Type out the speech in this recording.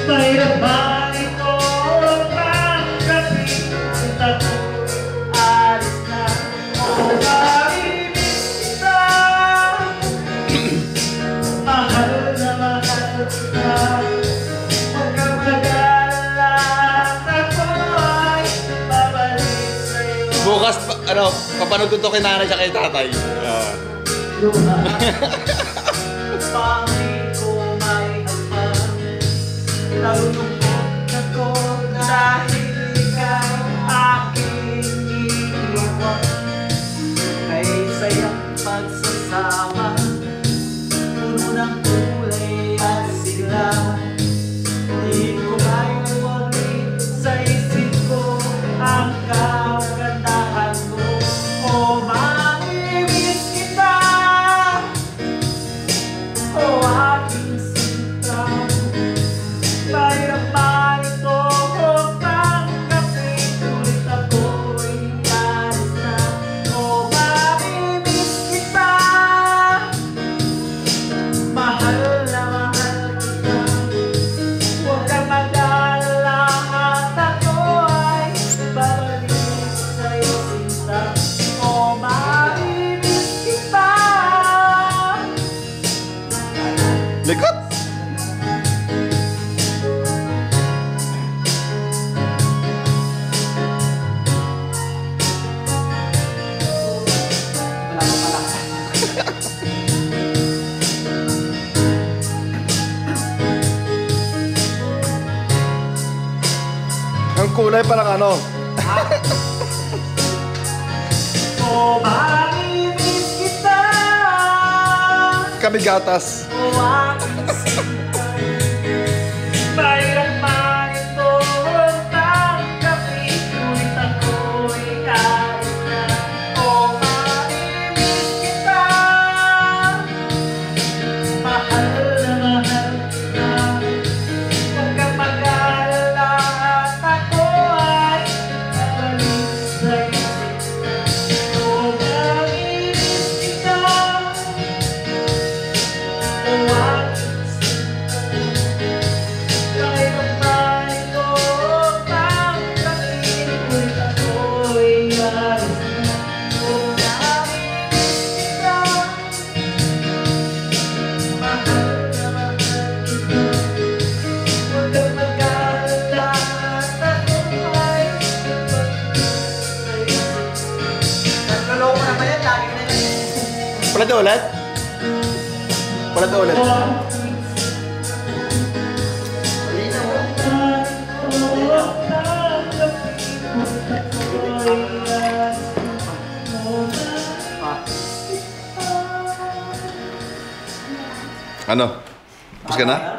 Mahirap ba ito pagkapit at alis na o mamimiss kita. Mahal na mahal kita. Huwag kang mag-alala, ako ay babalik sa'yo. Bukas, papanood ko ito kay nanay siya kay tatay. Pangit ko may kapag nalulungkot ako dahil ikaw aking iniwan. Kay sayang pagsasama, puno ng kulay at sigla. Di ko maiwalay sa isip ko ang kagandahan mo. O mamimiss kita, o aking sinta. Mahirap man ito pagkapit, ulit ako'y alis na. O mamimiss kita, mahal na mahal kita. Huwag kang mag-alala at ako ay babalik sa'yo, sinta. O mamimiss kita. Likot! Ang kulay parang ano? O mamimiss kita, Kabigatas. o aking sinta. Mahirap man ito pagkapit, ulit ako'y alis na. O mamimiss kita, mahal na mahal kita. Huwag kang mag-alala at ako ay babalik sa'yo, sinta. O mamimiss kita, o aking sinta. Mahirap man ito pagkapit, ulit ako'y alis na. O mamimiss kita, mahal na mahal kita. Huwag kang mag-alala at ako ay babalik sa'yo. Nagloloko na ba yan? Lagi na yan. Palat na ulit? Palat na ulit. Ano? Tapos ka na?